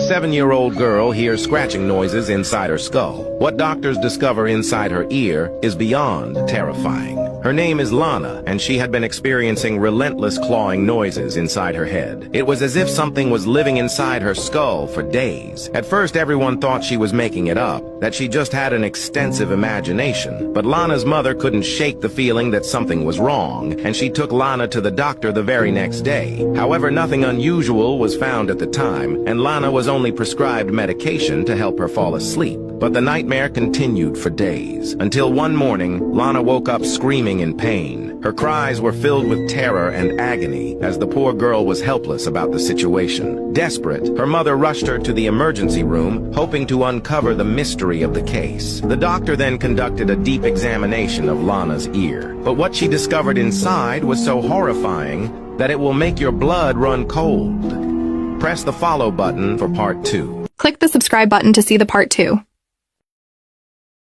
7-year-old girl hears scratching noises inside her skull. What doctors discover inside her ear is beyond terrifying. Her name is Lana, and she had been experiencing relentless clawing noises inside her head. It was as if something was living inside her skull for days. At first, everyone thought she was making it up, that she just had an extensive imagination. But Lana's mother couldn't shake the feeling that something was wrong, and she took Lana to the doctor the very next day. However, nothing unusual was found at the time, and Lana was only prescribed medication to help her fall asleep. But the nightmare continued for days, until one morning, Lana woke up screaming in pain. Her cries were filled with terror and agony, as the poor girl was helpless about the situation. Desperate, her mother rushed her to the emergency room, hoping to uncover the mystery of the case. The doctor then conducted a deep examination of Lana's ear. But what she discovered inside was so horrifying that it will make your blood run cold. Press the follow button for part 2. Click the subscribe button to see the part 2.